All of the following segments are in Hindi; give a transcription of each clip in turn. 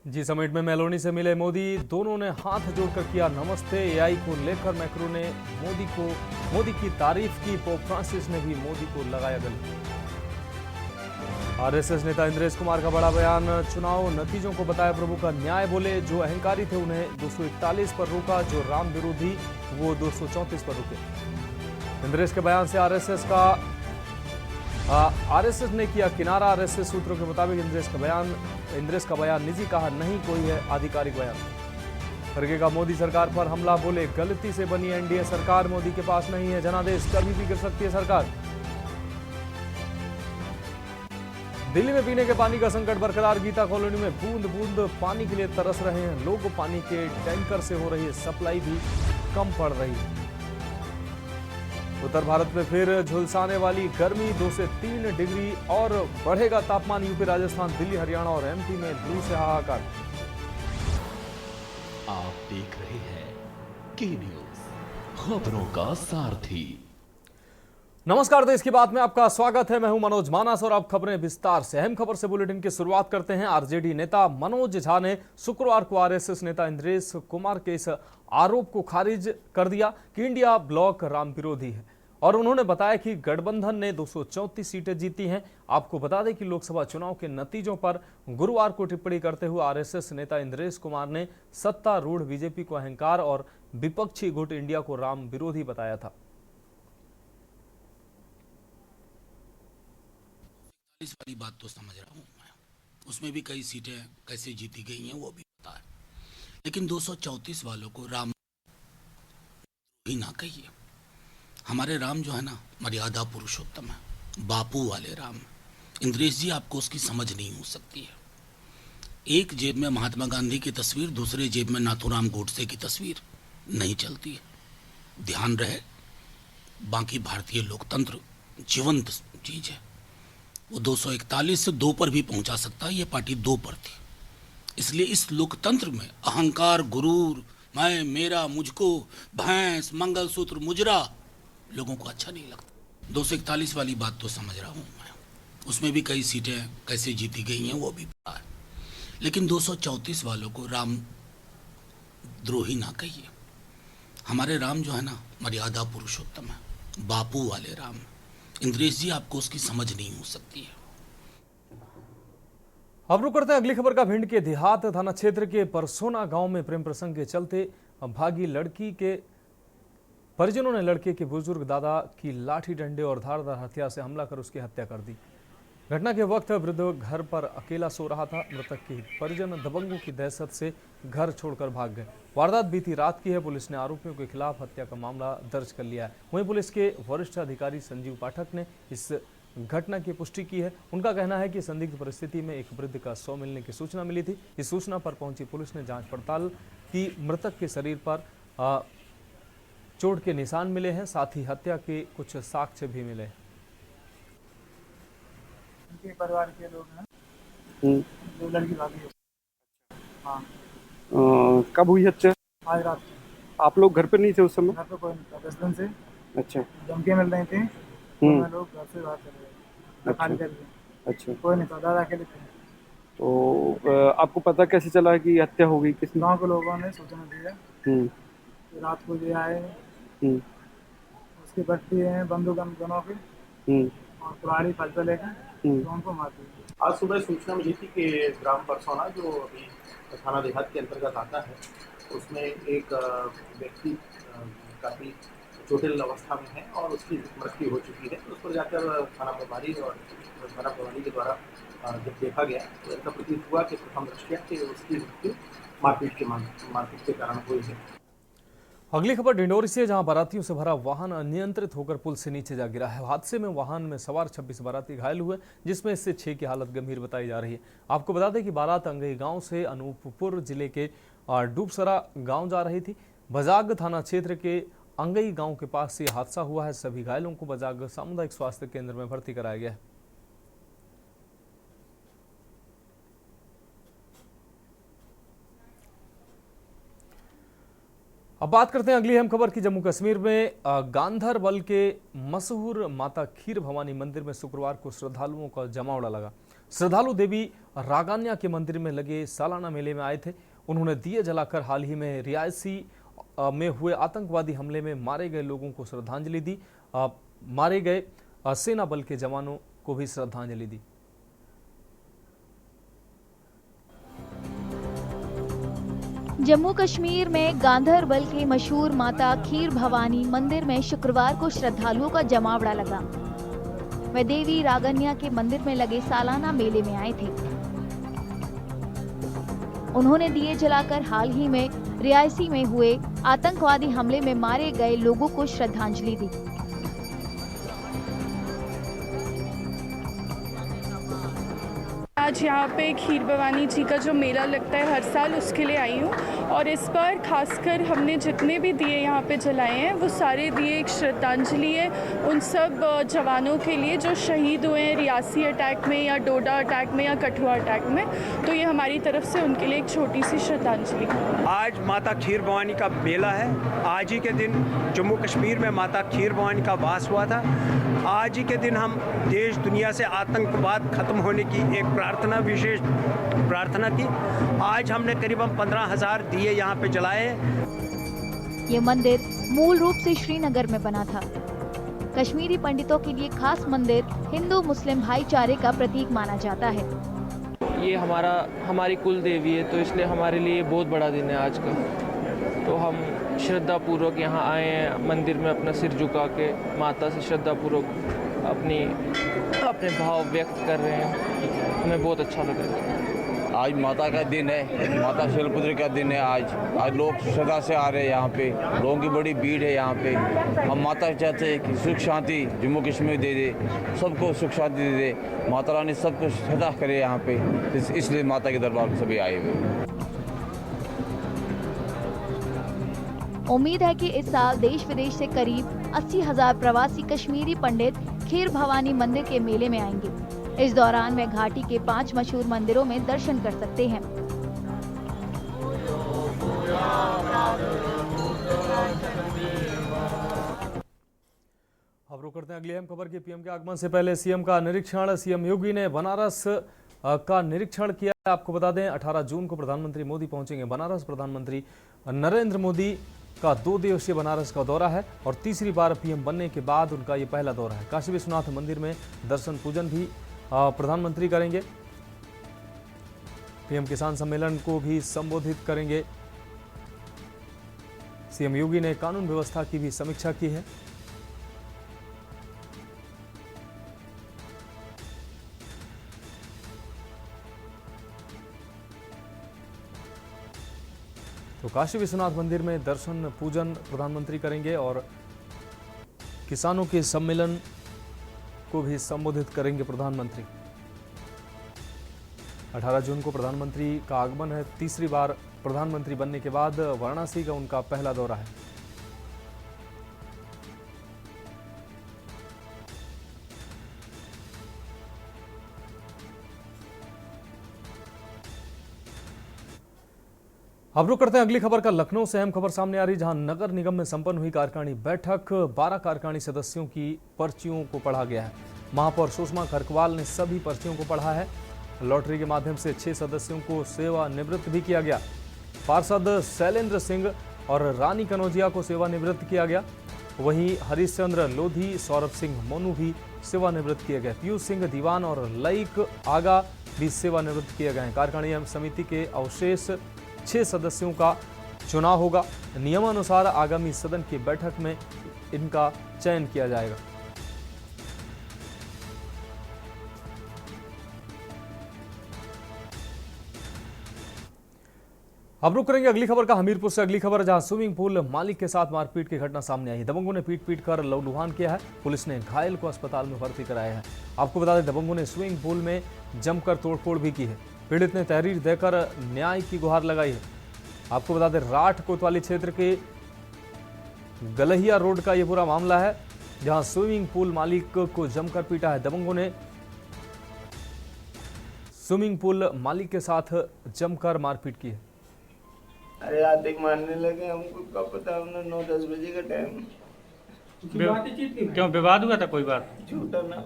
जी समिट में मेलोनी से मिले मोदी, दोनों ने हाथ जोड़कर किया नमस्ते। एआई को लेकर मैक्रो ने मोदी की तारीफ की। पोप फ्रांसिस ने भी मोदी को लगाया गले। आरएसएस नेता इंद्रेश कुमार का बड़ा बयान, चुनाव नतीजों को बताया प्रभु का न्याय। बोले जो अहंकारी थे उन्हें 241 पर रोका, जो राम विरोधी वो 234 पर रुके। इंद्रेश के बयान से आरएसएस ने किया किनारा। आरएसएस सूत्रों के मुताबिक इंद्रेश का बयान निजी कहा, नहीं कोई है आधिकारिक बयान। खड़गे का मोदी सरकार पर हमला, बोले गलती से बनी एनडीए सरकार, मोदी के पास नहीं है जनादेश, कभी भी गिर सकती है सरकार। दिल्ली में पीने के पानी का संकट बरकरार, गीता कॉलोनी में बूंद बूंद पानी के लिए तरस रहे हैं लोग। पानी के टैंकर से हो रही है सप्लाई भी कम पड़ रही है। उत्तर भारत में फिर झुलसाने वाली गर्मी, 2 से 3 डिग्री और बढ़ेगा तापमान। यूपी, राजस्थान, दिल्ली, हरियाणा और एमपी में लू से हाहाकार। आप देख रहे हैं के न्यूज, खबरों का सारथी। नमस्कार, देश की बात में आपका स्वागत है। मैं हूं मनोज मानस और अब खबरें विस्तार से। अहम खबर से बुलेटिन की शुरुआत करते हैं। आरजेडी नेता मनोज झा ने शुक्रवार को आरएसएस नेता इंद्रेश कुमार के इस आरोप को खारिज कर दिया कि इंडिया ब्लॉक राम विरोधी है और उन्होंने बताया कि गठबंधन ने 234 सीटें जीती हैं। आपको बता दें कि लोकसभा चुनाव के नतीजों पर गुरुवार को टिप्पणी करते हुए आरएसएस नेता इंद्रेश कुमार ने सत्तारूढ़ बीजेपी को अहंकार और विपक्षी गुट इंडिया को राम विरोधी बताया था। इस वाली बात तो समझ रहा हूँ मैं, उसमें भी कई सीटें कैसे जीती गई हैं वो भी पता है, लेकिन 234 वालों को राम ही ना कहिए। हमारे राम जो है ना, मर्यादा पुरुषोत्तम है, बापू वाले राम। इंद्रेश जी, आपको उसकी समझ नहीं हो सकती है। एक जेब में महात्मा गांधी की तस्वीर, दूसरे जेब में नाथूराम गोडसे की तस्वीर नहीं चलती है। ध्यान रहे, बाकी भारतीय लोकतंत्र जीवंत चीज है। वो 241 से 2 पर भी पहुंचा सकता है, ये पार्टी 2 पर थी। इसलिए इस लोकतंत्र में अहंकार, गुरूर, मैं, मेरा, मुझको, भैंस, मंगलसूत्र, मुजरा लोगों को अच्छा नहीं लगता। 241 वाली बात तो समझ रहा हूं मैं, उसमें भी कई सीटें कैसे जीती गई हैं वो भी पता है, लेकिन 234 वालों को राम द्रोही ना कहिए। हमारे राम जो है ना, मर्यादा पुरुषोत्तम है, बापू वाले राम। इंद्रेश जी, आपको उसकी समझ नहीं हो सकती है। अब रुक करते हैं अगली खबर का। भिंड के देहात थाना क्षेत्र के परसोना गांव में प्रेम प्रसंग के चलते भागी लड़की के परिजनों ने लड़के के बुजुर्ग दादा की लाठी, डंडे और धारदार हथियार से हमला कर उसकी हत्या कर दी। घटना के वक्त वृद्ध घर पर अकेला सो रहा था। मृतक के परिजन दबंगों की दहशत से घर छोड़कर भाग गए। वारदात बीती रात की है। पुलिस ने आरोपियों के खिलाफ हत्या का मामला दर्ज कर लिया है। वहीं पुलिस के वरिष्ठ अधिकारी संजीव पाठक ने इस घटना की पुष्टि की है। उनका कहना है कि संदिग्ध परिस्थिति में एक वृद्ध का शव मिलने की सूचना मिली थी। इस सूचना पर पहुंची पुलिस ने जांच पड़ताल की। मृतक के शरीर पर चोट के निशान मिले हैं, साथ ही हत्या के कुछ साक्ष्य भी मिले हैं। उनके परिवार के लोग हैं, जो लड़की भागी है। हाँ। कब हुई हत्या? आज रात। आप लोग घर पे नहीं थे उस समय? घर पे कोई नहीं था, 10 दिन से। अच्छा। धमकी मिल रही थी, तो लोग घर से बाहर चले गए, खाली कर दिए। अच्छा। कोई नहीं था, दादा अकेले थे। तो आपको पता कैसे चला कि हत्या हो गई? किसने? गाँव के लोगों ने सूचना दी है। रात को जो आए, उसकी बट्टी है, बंदूक गनों की और कुल्हाड़ी फलता लेकर तो उनको मार दिया। आज सुबह सूचना मिली थी कि ग्राम परसोना, जो अभी थाना देहात के अंतर्गत आता है, उसमें एक व्यक्ति काफ़ी जटिल अवस्था में है और उसकी मृत्यु हो चुकी है। उस पर जाकर थाना प्रभारी और थाना प्रभारी के द्वारा जब देखा गया तो ऐसा प्रतीत हुआ कि प्रथम दृष्टया कि उसकी मृत्यु मारपीट के कारण हुई है। अगली खबर डिंडोरी से, जहां बारातियों से भरा वाहन अनियंत्रित होकर पुल से नीचे जा गिरा है। हादसे में वाहन में सवार 26 बाराती घायल हुए, जिसमें इससे 6 की हालत गंभीर बताई जा रही है। आपको बता दें कि बारात अंगई गांव से अनूपपुर जिले के डूबसरा गांव जा रही थी। बजाग थाना क्षेत्र के अंगई गांव के पास से हादसा हुआ है। सभी घायलों को बजाग सामुदायिक स्वास्थ्य केंद्र में भर्ती कराया गया है। अब बात करते हैं अगली अहम खबर की। जम्मू कश्मीर में गांधरबल के मशहूर माता खीर भवानी मंदिर में शुक्रवार को श्रद्धालुओं का जमावड़ा लगा। श्रद्धालु देवी रागान्या के मंदिर में लगे सालाना मेले में आए थे। उन्होंने दिए जलाकर हाल ही में रियासी में हुए आतंकवादी हमले में मारे गए लोगों को श्रद्धांजलि दी। मारे गए सेना बल के जवानों को भी श्रद्धांजलि दी। जम्मू कश्मीर में गांधरबल के मशहूर माता खीर भवानी मंदिर में शुक्रवार को श्रद्धालुओं का जमावड़ा लगा। वे देवी रागन्या के मंदिर में लगे सालाना मेले में आए थे। उन्होंने दिए जलाकर हाल ही में रियासी में हुए आतंकवादी हमले में मारे गए लोगों को श्रद्धांजलि दी। आज यहाँ पे खीर भवानी जी का जो मेला लगता है हर साल, उसके लिए आई हूँ और इस बार खासकर हमने जितने भी दिए यहाँ पे जलाए हैं वो सारे दिए एक श्रद्धांजलि है उन सब जवानों के लिए जो शहीद हुए हैं रियासी अटैक में या डोडा अटैक में या कठुआ अटैक में। तो ये हमारी तरफ से उनके लिए एक छोटी सी श्रद्धांजलि। आज माता खीर भवानी का मेला है। आज ही के दिन जम्मू कश्मीर में माता खीर भवानी का वास हुआ था। आज ही के दिन हम देश दुनिया से आतंकवाद खत्म होने की एक विशेष प्रार्थना की। आज हमने करीबन 15,000 दिए यहाँ पे जलाए। ये मंदिर मूल रूप से श्रीनगर में बना था। कश्मीरी पंडितों के लिए खास मंदिर हिंदू मुस्लिम भाईचारे का प्रतीक माना जाता है। ये हमारी कुल देवी है, तो इसलिए हमारे लिए बहुत बड़ा दिन है आज का। तो हम श्रद्धा पूर्वक यहाँ आए हैं, मंदिर में अपना सिर झुका के माता से श्रद्धा पूर्वक अपने भाव व्यक्त कर रहे हैं। हमें बहुत अच्छा लग रहा है। आज माता का दिन है, माता शैलपुत्री का दिन है। आज लोग श्रद्धा से आ रहे हैं। यहाँ पे लोगों की बड़ी भीड़ है। यहाँ पे हम माता चाहते हैं कि सुख शांति जम्मू कश्मीर दे दे, सबको सुख शांति दे दे। माता रानी सबको श्रद्धा करे यहाँ पे, इसलिए माता के दरबार में सभी आए हुए। उम्मीद है कि इस साल देश विदेश से करीब 80,000 प्रवासी कश्मीरी पंडित खीर भवानी मंदिर के मेले में आएंगे। इस दौरान वे घाटी के 5 मशहूर मंदिरों में दर्शन कर सकते हैं। अब रुक करते हैं अगली अहम खबर की। पीएम के आगमन से पहले सीएम का निरीक्षण। सीएम योगी ने बनारस का निरीक्षण किया। आपको बता दें 18 जून को प्रधानमंत्री मोदी पहुंचेंगे बनारस। प्रधानमंत्री नरेंद्र मोदी का 2 दिवसीय बनारस का दौरा है और तीसरी बार पीएम बनने के बाद उनका ये पहला दौरा है। काशी विश्वनाथ मंदिर में दर्शन पूजन भी प्रधानमंत्री करेंगे। पीएम किसान सम्मेलन को भी संबोधित करेंगे। सीएम योगी ने कानून व्यवस्था की भी समीक्षा की है। तो काशी विश्वनाथ मंदिर में दर्शन पूजन प्रधानमंत्री करेंगे और किसानों के सम्मेलन को भी संबोधित करेंगे प्रधानमंत्री। 18 जून को प्रधानमंत्री का आगमन है। तीसरी बार प्रधानमंत्री बनने के बाद वाराणसी का उनका पहला दौरा है। अब रुक करते हैं अगली खबर का। लखनऊ से अहम खबर सामने आ रही, जहां नगर निगम में संपन्न हुई कार्यकारिणी बैठक। 12 कार्यकारिणी सदस्यों की पर्चियों को पढ़ा गया है। महापौर सुषमा खरकवाल ने सभी पर्चियों को पढ़ा है। लॉटरी के माध्यम से 6 सदस्यों को सेवानिवृत्त भी किया गया। पार्षद शैलेंद्र सिंह और रानी कनौजिया को सेवानिवृत्त किया गया। वहीं हरिश्चंद्र लोधी, सौरभ सिंह मोनू भी सेवानिवृत्त किए गए। पीयूष सिंह दीवान और लईक आगा भी सेवानिवृत्त किए गए। कार्यकारिणी समिति के अवशेष 6 सदस्यों का चुनाव होगा। नियमानुसार आगामी सदन की बैठक में इनका चयन किया जाएगा। अब रुक करेंगे अगली खबर का हमीरपुर से। अगली खबर, जहां स्विमिंग पूल मालिक के साथ मारपीट की घटना सामने आई। दबंगों ने पीट कर लहूलुहान किया है। पुलिस ने घायल को अस्पताल में भर्ती कराया है। आपको बता दें दबंगों ने स्विमिंग पूल में जमकर तोड़फोड़ भी की है। पीड़ित ने तहरीर देकर न्याय की गुहार लगाई है। आपको बता दें राठ कोतवाली क्षेत्र के गलहिया रोड का यह पूरा मामला है, जहां स्विमिंग पूल मालिक को जमकर पीटा है। दबंगों ने स्विमिंग पूल मालिक के साथ जमकर मारपीट की है। अरे रात एक मारने लगे, हमको कब पता, हमने 9-10 बजे का टाइम। क्यों विवाद हुआ था? कोई बात झूठा ना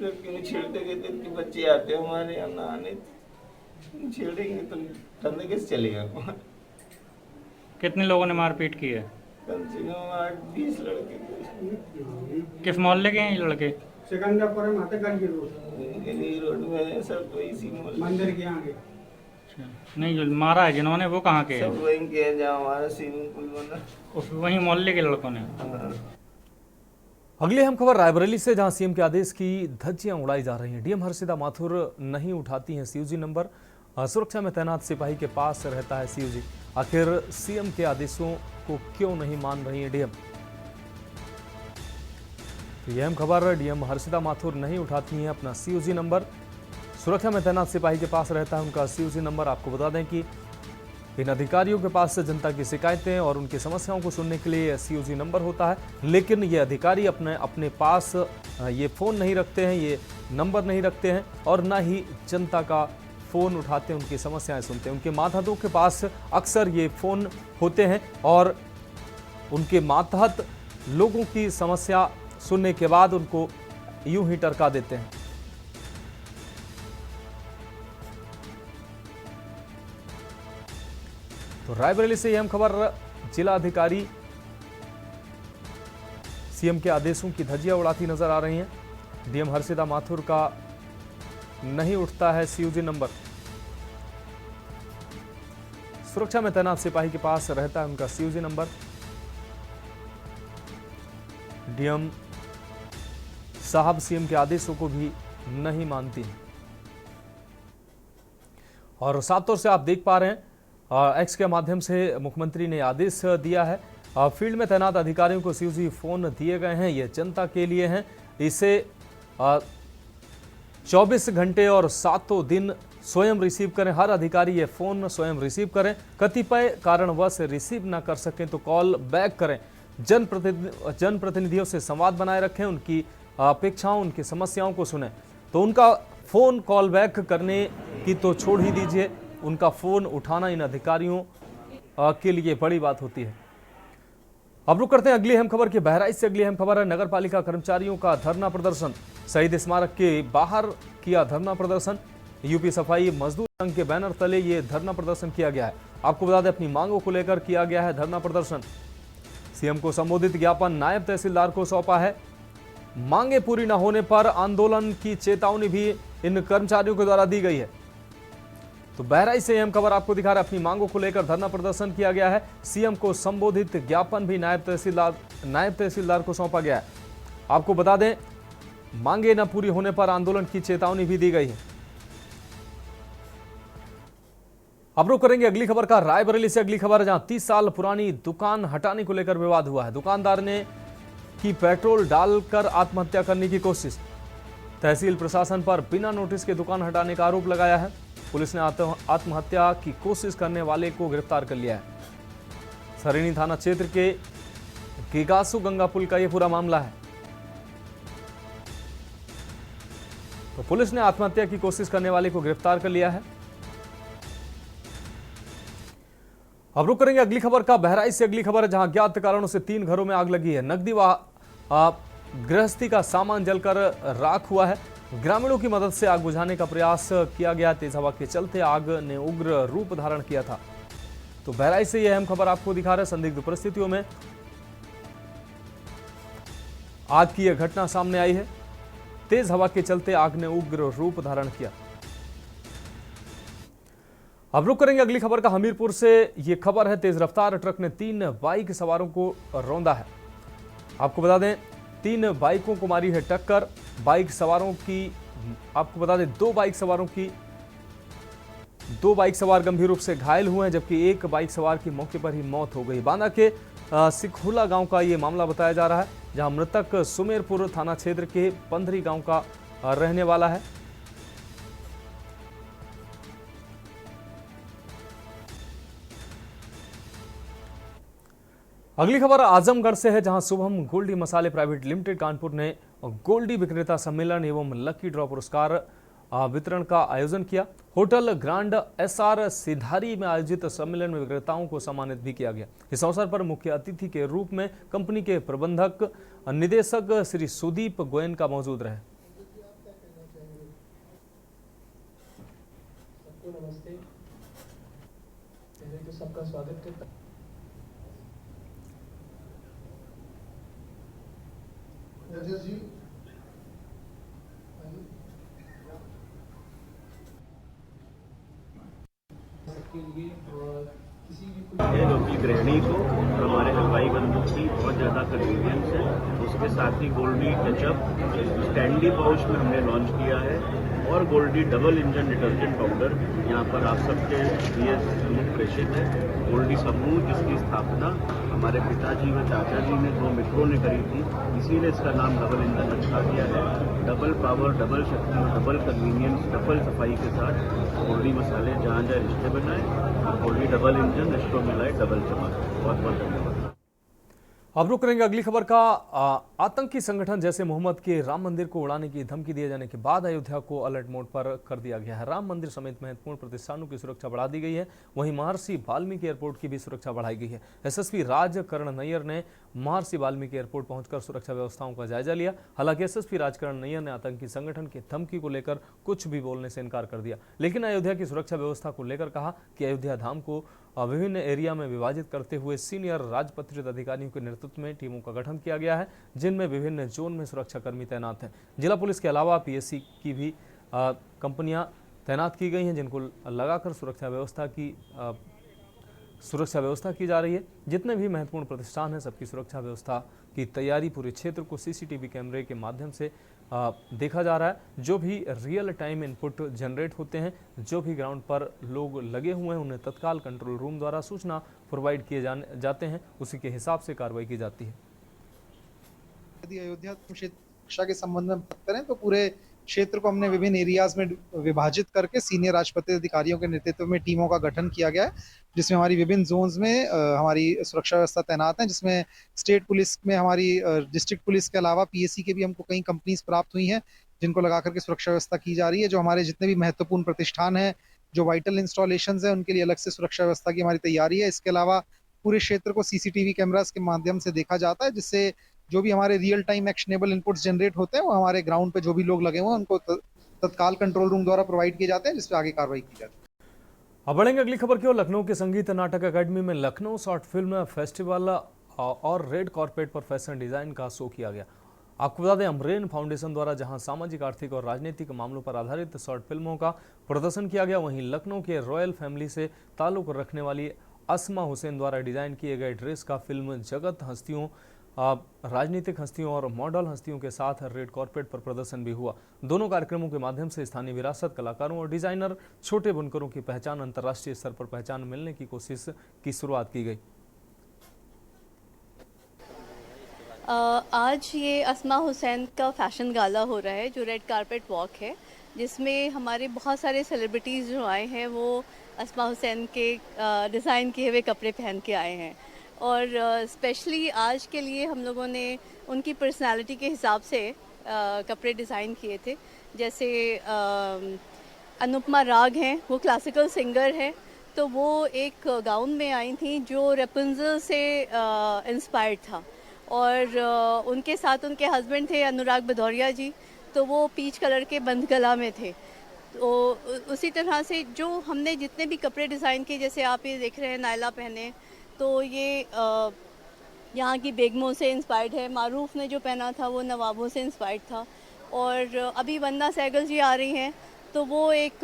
लड़के ने छेड़ते कहते कि बच्चे आते हैं हमारे यहाँ नहाने, छेड़ेंगे तो ठंडे कैसे चलेगा। कितने लोगों ने मारपीट की है? कम से कम 8-20 लड़के। किस मोहल्ले के हैं ये लड़के? रोड में सब इसी मंदिर के आगे। नहीं, जो मारा है जिन्होंने वो कहाँ के हैं? सब वहीं के हैं जहाँ हमारा स्विमिंग पूल बना, वहीं मोहल्ले के लड़कों ने। अगली अहम खबर रायबरेली से, जहां सीएम के आदेश की धज्जियां उड़ाई जा रही हैं। डीएम हर्षिता माथुर नहीं उठाती हैं सीयूजी नंबर, सुरक्षा में तैनात सिपाही के पास रहता है सीयूजी। आखिर सीएम के आदेशों को क्यों नहीं मान रही है डीएम? तो यह अहम खबर, डीएम हर्षिता माथुर नहीं उठाती हैं अपना सीयूजी नंबर, सुरक्षा में तैनात सिपाही के पास रहता है उनका सीयूजी नंबर। आपको बता दें कि इन अधिकारियों के पास जनता की शिकायतें और उनकी समस्याओं को सुनने के लिए सीयूजी नंबर होता है, लेकिन ये अधिकारी अपने पास ये फ़ोन नहीं रखते हैं, ये नंबर नहीं रखते हैं और ना ही जनता का फ़ोन उठाते हैं, उनकी समस्याएं सुनते हैं। उनके मातहतों के पास अक्सर ये फ़ोन होते हैं और उनके मातहत लोगों की समस्या सुनने के बाद उनको यूं ही टरका देते हैं। तो रायबरेली से अहम खबर, जिला अधिकारी सीएम के आदेशों की धज्जियां उड़ाती नजर आ रही हैं। डीएम हर्षिता माथुर का नहीं उठता है सीयूजी नंबर, सुरक्षा में तैनात सिपाही के पास रहता है उनका सीयूजी नंबर। डीएम साहब सीएम के आदेशों को भी नहीं मानती हैं। और साफ तौर से आप देख पा रहे हैं, एक्स के माध्यम से मुख्यमंत्री ने आदेश दिया है, फील्ड में तैनात अधिकारियों को सीयूजी फोन दिए गए हैं, ये जनता के लिए हैं। इसे 24 घंटे और 7 दिन स्वयं रिसीव करें, हर अधिकारी ये फोन स्वयं रिसीव करें। कतिपय कारणवश रिसीव ना कर सकें तो कॉल बैक करें। जनप्रतिनिधियों से संवाद बनाए रखें, उनकी अपेक्षाओं, उनकी समस्याओं को सुनें। तो उनका फोन कॉल बैक करने की तो छोड़ ही दीजिए, उनका फोन उठाना इन अधिकारियों के लिए बड़ी बात होती है। अब रुक करते हैं अगली अहम खबर की। बहराइच से अगली अहम खबर है, नगर पालिका कर्मचारियों का धरना प्रदर्शन। शहीद स्मारक के बाहर किया धरना प्रदर्शन। यूपी सफाई मजदूर संघ के बैनर तले ये धरना प्रदर्शन किया गया है। आपको बता दें, अपनी मांगों को लेकर किया गया है धरना प्रदर्शन। सीएम को संबोधित ज्ञापन नायब तहसीलदार को सौंपा है। मांगे पूरी न होने पर आंदोलन की चेतावनी भी इन कर्मचारियों के द्वारा दी गई है। तो बहराइच से अहम खबर आपको दिखा रहा है, अपनी मांगों को लेकर धरना प्रदर्शन किया गया है। सीएम को संबोधित ज्ञापन भी नायब तहसीलदार को सौंपा गया है। आपको बता दें, मांगे न पूरी होने पर आंदोलन की चेतावनी भी दी गई है। अब रुक करेंगे अगली खबर का। रायबरेली से अगली खबर है, जहां 30 साल पुरानी दुकान हटाने को लेकर विवाद हुआ है। दुकानदार ने की पेट्रोल डालकर आत्महत्या करने की कोशिश। तहसील प्रशासन पर बिना नोटिस के दुकान हटाने का आरोप लगाया है। पुलिस ने आत्महत्या की कोशिश करने वाले को गिरफ्तार कर लिया है। सरेनी थाना क्षेत्र के गिगासू गंगा पुल का यह पूरा मामला है। तो पुलिस ने आत्महत्या की कोशिश करने वाले को गिरफ्तार कर लिया है। अब रुक करेंगे अगली खबर का। बहराइच से अगली खबर है, जहां अज्ञात कारणों से 3 घरों में आग लगी है। नकदी व गृहस्थी का सामान जलकर राख हुआ है। ग्रामीणों की मदद से आग बुझाने का प्रयास किया गया। तेज हवा के चलते आग ने उग्र रूप धारण किया था। तो बहराइच से यह अहम खबर आपको दिखा रहे हैं। संदिग्ध परिस्थितियों में आग की यह घटना सामने आई है। तेज हवा के चलते आग ने उग्र रूप धारण किया। अब रुक करेंगे अगली खबर का। हमीरपुर से यह खबर है, तेज रफ्तार ट्रक ने 3 बाइक सवारों को रौंदा है। आपको बता दें, 3 बाइकों को मारी है टक्कर। बाइक सवारों की, आपको बता दें, 2 बाइक सवार गंभीर रूप से घायल हुए हैं, जबकि 1 बाइक सवार की मौके पर ही मौत हो गई। बांदा के सिखहुला गांव का यह मामला बताया जा रहा है, जहां मृतक सुमेरपुर थाना क्षेत्र के पंधरी गांव का रहने वाला है। अगली खबर आजमगढ़ से है, जहां शुभम गोल्डी मसाले प्राइवेट लिमिटेड कानपुर ने गोल्डी विक्रेता सम्मेलन एवं लकी ड्रॉ पुरस्कार वितरण का आयोजन किया। होटल ग्रांड SR सिधारी में आयोजित सम्मेलन में विक्रेताओं को सम्मानित भी किया गया। इस अवसर पर मुख्य अतिथि के रूप में कंपनी के प्रबंधक निदेशक श्री सुदीप गोयन का मौजूद रहे। नमस्ते। पहले तो सबका स्वागत करता जी। है लोकल गृहिणी को और हमारे हलवाई बंधु की बहुत ज़्यादा कन्वीनियंस है। उसके साथ ही गोल्डी टचअप स्टैंडी पाउच में हमने लॉन्च किया है और Goldiee double engine detergent powder यहाँ पर आप सबके लिए प्रेषित है। गोल्डी समूह जिसकी स्थापना हमारे पिताजी व चाचा जी ने 2 मित्रों ने करी थी, इसीलिए इसका नाम डबल इंजन रखा गया है। डबल पावर, डबल शक्ति, डबल कन्वीनियंस, डबल सफाई के साथ गोल्डी मसाले जहाँ जहाँ रिश्ते बनाए, गोल्डी डबल इंजन रिश्तों में लाए डबल चमक। बहुत बहुत धन्यवाद। अब रुक करेंगे अगली खबर का। आतंकी संगठन जैसे मोहम्मद के राम मंदिर को उड़ाने की धमकी दिए जाने के बाद अयोध्या को अलर्ट मोड पर कर दिया गया है। राम मंदिर समेत महत्वपूर्ण प्रतिष्ठानों की सुरक्षा बढ़ा दी गई है। वहीं महर्षि वाल्मीकि एयरपोर्ट की भी सुरक्षा बढ़ाई गई है। एसएसपी राजकरण नैयर ने महर्षि वाल्मीकि एयरपोर्ट पहुंचकर सुरक्षा व्यवस्थाओं का जायजा लिया। हालांकि एसएसपी राजकरण नैयर ने आतंकी संगठन की धमकी को लेकर कुछ भी बोलने से इनकार कर दिया, लेकिन अयोध्या की सुरक्षा व्यवस्था को लेकर कहा कि अयोध्या धाम को विभिन्न एरिया में विभाजित करते हुए सीनियर राजपत्रित अधिकारियों के नेतृत्व में टीमों का गठन किया गया है, जिनमें विभिन्न जोन में सुरक्षाकर्मी तैनात हैं। जिला पुलिस के अलावा पीएससी की भी कंपनियां तैनात की गई हैं, जिनको लगाकर सुरक्षा व्यवस्था की जा रही है। जितने भी महत्वपूर्ण प्रतिष्ठान हैं, सबकी सुरक्षा व्यवस्था की तैयारी पूरे क्षेत्र को सीसीटीवी कैमरे के माध्यम से देखा जा रहा है। जो भी रियल टाइम इनपुट जनरेट होते हैं, जो भी ग्राउंड पर लोग लगे हुए हैं, उन्हें तत्काल कंट्रोल रूम द्वारा सूचना प्रोवाइड किए जाते हैं, उसी के हिसाब से कार्रवाई की जाती है। यदि अयोध्या सुरक्षा के संबंध में बात करें तो पूरे क्षेत्र को हमने विभिन्न एरियाज में विभाजित करके सीनियर राजपत्रित अधिकारियों के नेतृत्व में टीमों का गठन किया गया है, जिसमें हमारी विभिन्न जोन्स में हमारी सुरक्षा व्यवस्था तैनात है, जिसमें स्टेट पुलिस में हमारी डिस्ट्रिक्ट पुलिस के अलावा पीएससी के भी हमको कई कंपनीज प्राप्त हुई हैं, जिनको लगा करके सुरक्षा व्यवस्था की जा रही है। जो हमारे जितने भी महत्वपूर्ण प्रतिष्ठान हैं, जो वाइटल इंस्टॉलेशंस हैं, उनके लिए अलग से सुरक्षा व्यवस्था की हमारी तैयारी है। इसके अलावा पूरे क्षेत्र को सीसीटीवी कैमरास के माध्यम से देखा जाता है, जिससे जो भी हमारे real time actionable inputs generate होते हैं वो हमारे ग्राउंड पे जो भी लोग लगे हुए हैं उनको तत्काल कंट्रोल रूम द्वारा प्रोवाइड किए जाते हैं, जिस पे आगे कार्रवाई की जाती है। अब बढ़ेंगे अगली खबर की ओर। लखनऊ के संगीत नाटक अकेडमी में लखनऊ शॉर्ट फिल्म फेस्टिवल और रेड कॉर्पेट पर फैशन डिजाइन का शो किया गया। आपको बता दें, अमरेन फाउंडेशन द्वारा जहां सामाजिक, आर्थिक और राजनीतिक मामलों पर आधारित शॉर्ट फिल्मों का प्रदर्शन किया गया, वहीं लखनऊ के रॉयल फैमिली से ताल्लुक रखने वाली अस्मा हुसैन द्वारा डिजाइन किए गए ड्रेस का फिल्म जगत हस्तियों, राजनीतिक हस्तियों और मॉडल हस्तियों के साथ रेड कॉर्पेट पर प्रदर्शन भी हुआ। दोनों कार्यक्रमों के माध्यम से स्थानीय विरासत, कलाकारों और डिजाइनर, छोटे बुनकरों की पहचान, अंतर्राष्ट्रीय स्तर पर पहचान मिलने की कोशिश की शुरुआत की गई। आज ये अस्मा हुसैन का फैशन गाला हो रहा है, जो रेड कारपेट वॉक है, जिसमें हमारे बहुत सारे सेलिब्रिटीज़ जो आए हैं वो अस्मा हुसैन के डिज़ाइन किए हुए कपड़े पहन के आए हैं। और स्पेशली आज के लिए हम लोगों ने उनकी पर्सनालिटी के हिसाब से कपड़े डिज़ाइन किए थे। जैसे अनुपमा राग हैं, वो क्लासिकल सिंगर है, तो वो एक गाउन में आई थी जो रेपुंजल से इंस्पायर्ड था, और उनके साथ उनके हस्बैंड थे अनुराग भदौरिया जी, तो वो पीच कलर के बंद गला में थे। तो उसी तरह से जो हमने जितने भी कपड़े डिज़ाइन किए, जैसे आप ये देख रहे हैं नायला पहने, तो ये यहाँ की बेगमों से इंस्पायर्ड है। मारूफ ने जो पहना था वो नवाबों से इंस्पायर्ड था। और अभी वंदना सहगल जी आ रही हैं, तो वो एक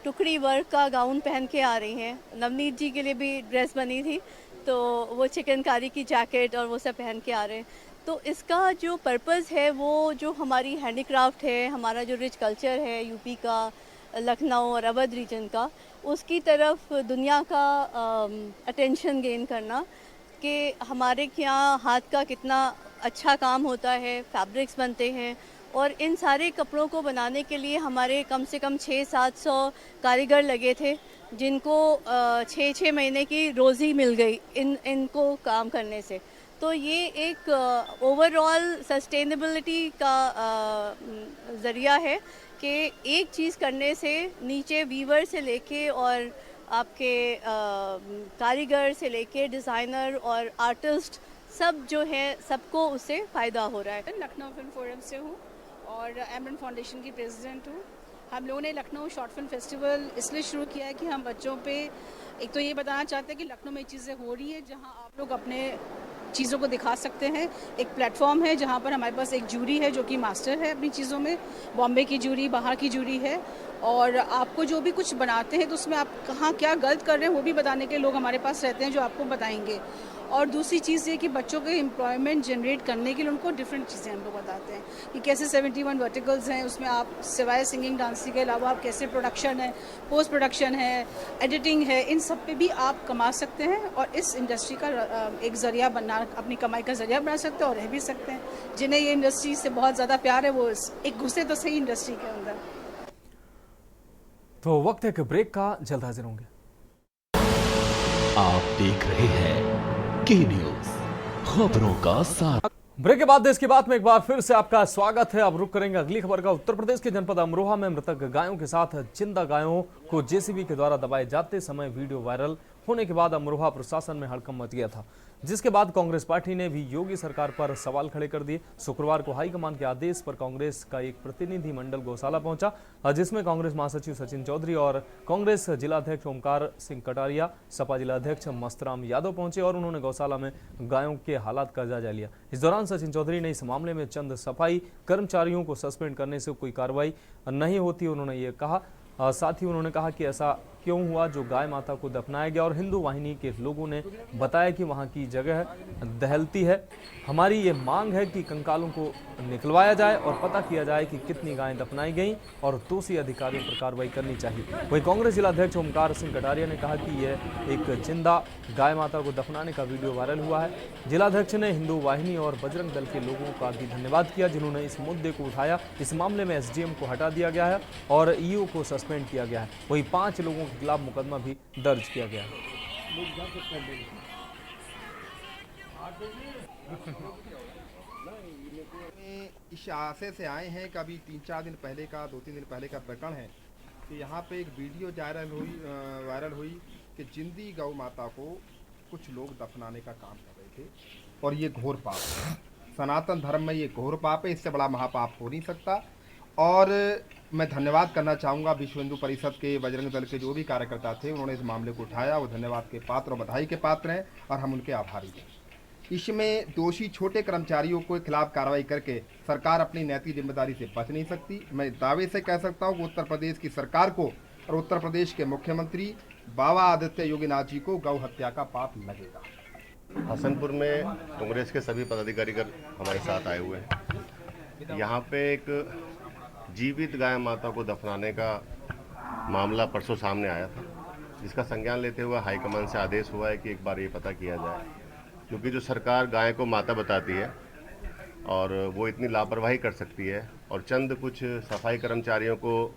टुकड़ी वर्क का गाउन पहन के आ रही हैं। नवनीत जी के लिए भी ड्रेस बनी थी, तो वो चिकनकारी की जैकेट और वो सब पहन के आ रहे हैं। तो इसका जो पर्पज़ है, वो जो हमारी हैंडीक्राफ्ट है, हमारा जो रिच कल्चर है यूपी का, लखनऊ और अवध रीजन का, उसकी तरफ दुनिया का अटेंशन गेन करना कि हमारे यहाँ हाथ का कितना अच्छा काम होता है, फैब्रिक्स बनते हैं, और इन सारे कपड़ों को बनाने के लिए हमारे कम से कम 600-700 कारीगर लगे थे, जिनको 6-6 महीने की रोज़ी मिल गई इनको काम करने से। तो ये एक ओवरऑल सस्टेनेबिलिटी का ज़रिया है कि एक चीज़ करने से नीचे वीवर से लेके और आपके कारीगर से लेके डिज़ाइनर और आर्टिस्ट सब जो है, सबको उससे फ़ायदा हो रहा है। लखनऊ फिल्म फोरम से हूँ और एमरन फाउंडेशन की प्रेसिडेंट हूँ। हम लोगों ने लखनऊ शॉर्ट फिल्म फेस्टिवल इसलिए शुरू किया है कि हम बच्चों पे एक तो ये बताना चाहते हैं कि लखनऊ में चीज़ें हो रही है जहां आप लोग अपने चीज़ों को दिखा सकते हैं। एक प्लेटफॉर्म है जहां पर हमारे पास एक जूरी है जो कि मास्टर है अपनी चीज़ों में, बॉम्बे की जूरी, बाहर की जूरी है, और आपको जो भी कुछ बनाते हैं तो उसमें आप कहाँ क्या गलत कर रहे हैं वो भी बताने के लोग हमारे पास रहते हैं जो आपको बताएंगे। और दूसरी चीज़ ये कि बच्चों के एम्प्लॉयमेंट जनरेट करने के लिए उनको डिफरेंट चीज़ें हम लोग बताते हैं कि कैसे 71 वर्टिकल्स हैं, उसमें आप सिवाय सिंगिंग डांसिंग के अलावा आप कैसे प्रोडक्शन है, पोस्ट प्रोडक्शन है, एडिटिंग है, इन सब पे भी आप कमा सकते हैं और इस इंडस्ट्री का एक ज़रिया बना, अपनी कमाई का ज़रिया बना सकते हैं और रह भी सकते हैं। जिन्हें ये इंडस्ट्री से बहुत ज़्यादा प्यार है वो एक घुसे तो सही इंडस्ट्री के अंदर। तो वक्त है कि ब्रेक का, जल्द हाजिर होंगे। आप देख रहे हैं के न्यूज़, खबरों का साथ। ब्रेक के बाद देश की बात में एक बार फिर से आपका स्वागत है। अब रुक करेंगे अगली खबर का। उत्तर प्रदेश के जनपद अमरोहा में मृतक गायों के साथ जिंदा गायों को जेसीबी के द्वारा दबाए जाते समय वीडियो वायरल होने के बाद अमरोहा प्रशासन में हड़कंप मच गया था, जिसके बाद कांग्रेस पार्टी ने भी योगी सरकार पर सवाल खड़े कर दिए। शुक्रवार को हाईकमान के आदेश पर कांग्रेस का एक प्रतिनिधि मंडल गौशाला पहुंचा, जिसमें कांग्रेस महासचिव सचिन चौधरी और कांग्रेस जिलाध्यक्ष ओमकार सिंह कटारिया, सपा जिलाध्यक्ष मस्तराम यादव पहुंचे और उन्होंने गौशाला में गायों के हालात का जायजा लिया। इस दौरान सचिन चौधरी ने इस मामले में चंद सफाई कर्मचारियों को सस्पेंड करने से कोई कार्रवाई नहीं होती, उन्होंने ये कहा। साथ ही उन्होंने कहा कि ऐसा क्यों हुआ जो गाय माता को दफनाया गया, और हिंदू वाहिनी के लोगों ने बताया कि वहां की जगह दहलती है। हमारी ये मांग है कि कंकालों को निकलवाया जाए और पता किया जाए कि कितनी गायें दफनाई गईं और दोषी अधिकारियों पर कार्रवाई करनी चाहिए। वहीं कांग्रेस जिलाध्यक्ष ओमकार सिंह कटारिया ने कहा कि यह एक जिंदा गाय माता को दफनाने का वीडियो वायरल हुआ है। जिलाध्यक्ष ने हिंदू वाहिनी और बजरंग दल के लोगों का भी धन्यवाद किया जिन्होंने इस मुद्दे को उठाया। इस मामले में एसडीएम को हटा दिया गया है और ईओ को सस्पेंड किया गया है। वहीं 5 लोगों के खिलाफ मुकदमा भी दर्ज किया गया है। इस आशय से आए हैं कि अभी 2-3 दिन पहले का प्रकरण है कि यहाँ पे एक वीडियो वायरल हुई कि जिंदी गौ माता को कुछ लोग दफनाने का काम कर रहे थे, और ये घोर पाप है। सनातन धर्म में ये घोर पाप है, इससे बड़ा महापाप हो नहीं सकता। और मैं धन्यवाद करना चाहूँगा विश्व हिंदू परिषद के, बजरंग दल के जो भी कार्यकर्ता थे, उन्होंने इस मामले को उठाया, वो धन्यवाद के पात्र और बधाई के पात्र हैं और हम उनके आभारी हैं। इसमें दोषी छोटे कर्मचारियों के खिलाफ कार्रवाई करके सरकार अपनी नैतिक जिम्मेदारी से बच नहीं सकती। मैं दावे से कह सकता हूँ कि उत्तर प्रदेश की सरकार को और उत्तर प्रदेश के मुख्यमंत्री बाबा आदित्य योगीनाथ जी को गौ हत्या का पाप लगेगा। हसनपुर में कांग्रेस के सभी पदाधिकारी हमारे साथ आए हुए हैं। यहाँ पे एक जीवित गाय माता को दफनाने का मामला परसों सामने आया था, जिसका संज्ञान लेते हुए हाईकमान से आदेश हुआ है कि एक बार ये पता किया जाए, क्योंकि जो सरकार गाय को माता बताती है और वो इतनी लापरवाही कर सकती है और चंद कुछ सफाई कर्मचारियों को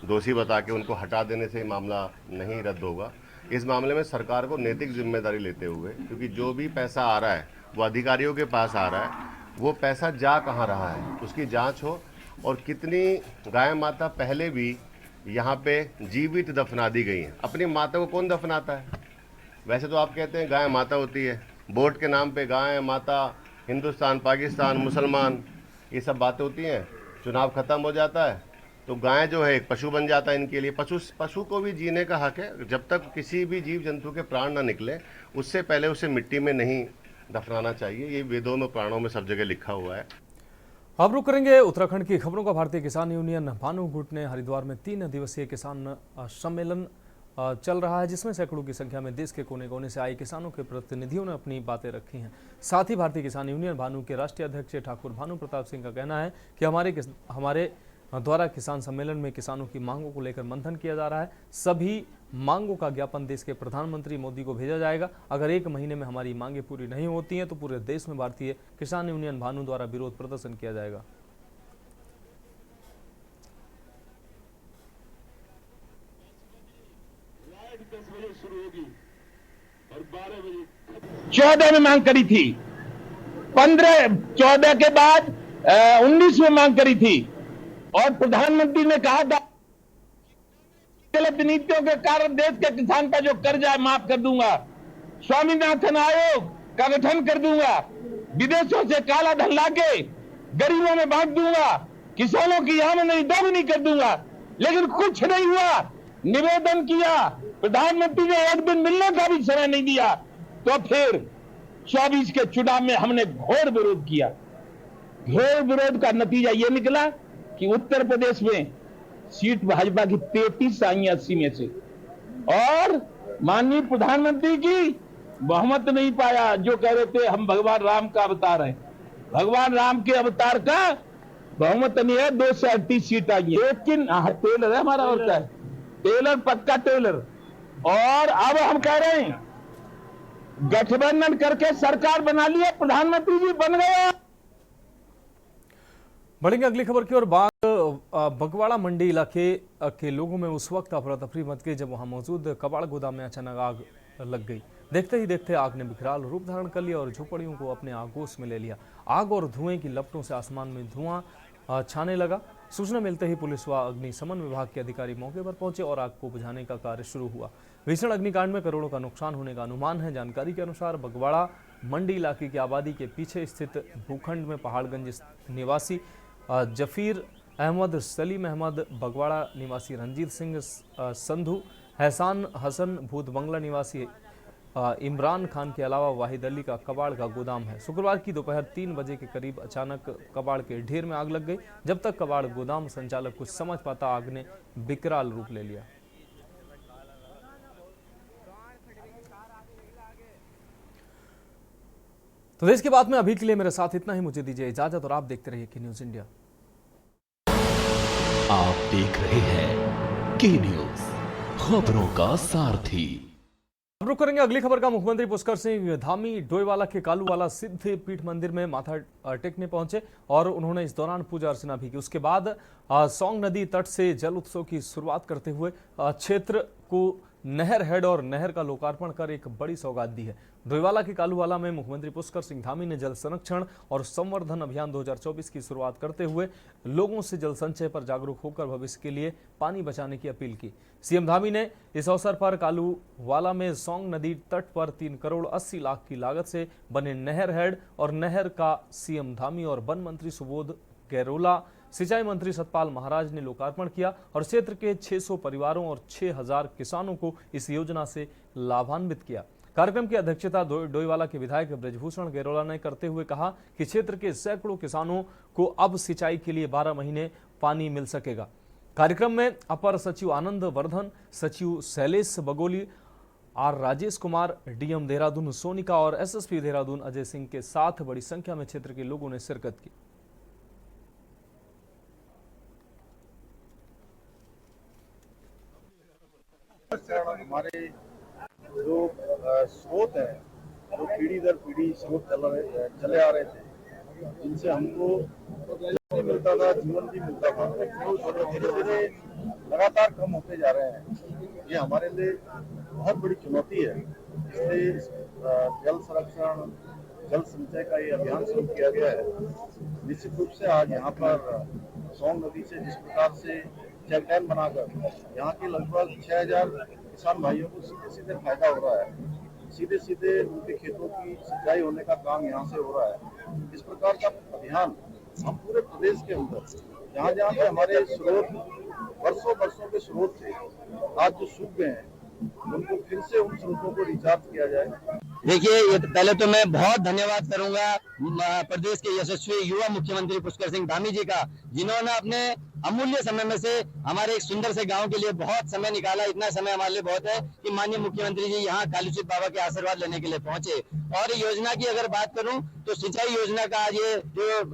दोषी बता के उनको हटा देने से मामला नहीं रद्द होगा। इस मामले में सरकार को नैतिक जिम्मेदारी लेते हुए, क्योंकि जो भी पैसा आ रहा है वो अधिकारियों के पास आ रहा है, वो पैसा जा कहाँ रहा है उसकी जांच हो, और कितनी गाय माता पहले भी यहाँ पे जीवित दफना दी गई हैं। अपनी माता को कौन दफनाता है? वैसे तो आप कहते हैं गाय माता होती है, वोट के नाम पे गाय माता, हिंदुस्तान पाकिस्तान मुसलमान, ये सब बातें होती हैं। चुनाव खत्म हो जाता है तो गाय जो है एक पशु बन जाता है इनके लिए। पशु को भी जीने का हक है। जब तक किसी भी जीव जंतु के प्राण ना निकले उससे पहले उसे मिट्टी में नहीं दफनाना चाहिए। ये वेदों में, पुराणों में सब जगह लिखा हुआ है। अब रुक करेंगे उत्तराखंड की खबरों का। भारतीय किसान यूनियन भानु गुट ने हरिद्वार में 3 दिवसीय किसान सम्मेलन चल रहा है, जिसमें सैकड़ों की संख्या में देश के कोने कोने से आए किसानों के प्रतिनिधियों ने अपनी बातें रखी हैं। साथ ही भारतीय किसान यूनियन भानु के राष्ट्रीय अध्यक्ष ठाकुर भानु प्रताप सिंह का कहना है कि हमारे द्वारा किसान सम्मेलन में किसानों की मांगों को लेकर मंथन किया जा रहा है। सभी मांगों का ज्ञापन देश के प्रधानमंत्री मोदी को भेजा जाएगा। अगर 1 महीने में हमारी मांगें पूरी नहीं होती हैं तो पूरे देश में भारतीय किसान यूनियन भानु द्वारा विरोध प्रदर्शन किया जाएगा। शुरू होगी और 12 बजे 14 में मांग करी थी, 14 के बाद 19 में मांग करी थी, और प्रधानमंत्री ने कहा था गलत नीतियों के कारण देश के किसान का जो कर्जा है माफ कर दूंगा, स्वामीनाथन आयोग का गठन कर दूंगा, विदेशों से काला धन लाके गरीबों में बांट दूंगा, किसानों की आमदनी दोगुनी कर दूंगा, लेकिन कुछ नहीं हुआ। निवेदन किया, प्रधानमंत्री ने एक दिन मिलने का भी समय नहीं दिया। तो फिर 24 के चुनाव में हमने घोर विरोध किया। घोर विरोध का नतीजा ये निकला कि उत्तर प्रदेश में सीट भाजपा की 33 आई 80 में से, और माननीय प्रधानमंत्री की बहुमत नहीं पाया। जो कह रहे थे हम भगवान राम का अवतार है, भगवान राम के अवतार का बहुमत नहीं है। 238 सीट आई है। लेकिन टेलर है हमारा, और क्या है, टेलर पक्का टेलर। और अब हम कह रहे हैं गठबंधन करके सरकार बना लिया, प्रधानमंत्री जी बन गया। बढ़ेंगे अगली खबर की ओर। बगवाड़ा मंडी इलाके के लोगों में उस वक्त अफरा तफरी मच गई जब वहां मौजूद कबाड़ गोदाम में अचानक आग लग गई। देखते ही देखते आग ने विकराल रूप धारण कर लिया और झोपड़ियों को अपने आगोश में ले लिया। आग और धुएं की लपटों से आसमान में धुआं छाने लगा। सूचना मिलते ही पुलिस व अग्निशमन विभाग के अधिकारी मौके पर पहुंचे और आग को बुझाने का कार्य शुरू हुआ। भीषण अग्निकांड में करोड़ों का नुकसान होने का अनुमान है। जानकारी के अनुसार बगवाड़ा मंडी इलाके की आबादी के पीछे स्थित भूखंड में पहाड़गंज निवासी जफीर अहमद, सलीम अहमद, बगवाड़ा निवासी रंजीत सिंह संधू, एहसान हसन भूत बंगला निवासी इमरान खान के अलावा वाहिद अली का कबाड़ का गोदाम है। शुक्रवार की दोपहर 3 बजे के करीब अचानक कबाड़ के ढेर में आग लग गई। जब तक कबाड़ गोदाम संचालक कुछ समझ पाता, आग ने विकराल रूप ले लिया। तो देश की बात में अभी के लिए मेरे साथ इतना ही। मुझे दीजिए इजाजत और आप देखते रहिए की न्यूज इंडिया। आप देख रहे हैं की न्यूज, खबरों का सारथी। अब रुक करेंगे अगली खबर का। मुख्यमंत्री पुष्कर सिंह धामी डोईवाला के कालूवाला सिद्ध पीठ मंदिर में माथा टेकने पहुंचे और उन्होंने इस दौरान पूजा अर्चना भी की। उसके बाद सौंग नदी तट से जल उत्सव की शुरुआत करते हुए क्षेत्र को नहर हेड और नहर का लोकार्पण कर एक बड़ी सौगात दी है। डोईवाला के कालूवाला में मुख्यमंत्री पुष्कर सिंह धामी ने जल संरक्षण और संवर्धन अभियान 2024 की शुरुआत करते हुए लोगों से जल संचय पर जागरूक होकर भविष्य के लिए पानी बचाने की अपील की। सीएम धामी ने इस अवसर पर कालूवाला में सौंग नदी तट पर 3 करोड़ 80 लाख की लागत से बने नहर हेड और नहर का सीएम धामी और वन मंत्री सुबोध गैरोला, सिंचाई मंत्री सतपाल महाराज ने लोकार्पण किया और क्षेत्र के 600 परिवारों और 6000 किसानों को इस योजना से लाभान्वित किया। कार्यक्रम की अध्यक्षता डोईवाला के विधायक ब्रजभूषण गैरोला ने करते हुए कहा कि क्षेत्र के सैकड़ों किसानों को अब सिंचाई के लिए 12 महीने पानी मिल सकेगा। कार्यक्रम में अपर सचिव आनंद वर्धन, सचिव शैलेश बगोली, आर राजेश कुमार, डीएम देहरादून सोनिका और एसएसपी देहरादून अजय सिंह के साथ बड़ी संख्या में क्षेत्र के लोगों ने शिरकत की। हमारे जो स्रोत है, जो पीढ़ी दर पीढ़ी स्रोत चले आ रहे थे, जिनसे हमको भी मिलता था, जीवन भी मिलता था, धीरे धीरे लगातार कम होते जा रहे हैं। ये हमारे लिए बहुत बड़ी चुनौती है। इसलिए जल संरक्षण, जल संचय का ये अभियान शुरू किया गया है। निश्चित रूप से आज यहाँ पर सौंग नदी से जिस प्रकार से चेक डैम बनाकर यहाँ के लगभग 6000 किसान भाइयों को सीधे सीधे फायदा हो रहा है, सीधे सीधे उनके खेतों की सिंचाई होने का काम यहाँ से हो रहा है। इस प्रकार का अभियान हम पूरे प्रदेश के अंदर जहाँ जहाँ पे हमारे स्रोत वर्षों के स्रोत थे, आज जो सूख गए हैं, उनको फिर से उन स्रोतों को रिचार्ज किया जाए। देखिए, ये पहले तो मैं बहुत धन्यवाद करूंगा प्रदेश के यशस्वी युवा मुख्यमंत्री पुष्कर सिंह धामी जी का, जिन्होंने अपने अमूल्य समय में से हमारे एक सुंदर से गांव के लिए बहुत समय निकाला। इतना समय हमारे लिए बहुत है कि माननीय मुख्यमंत्री जी यहाँ कालूचित बाबा के आशीर्वाद लेने के लिए पहुंचे। और योजना की अगर बात करूं तो सिंचाई योजना का आज ये जो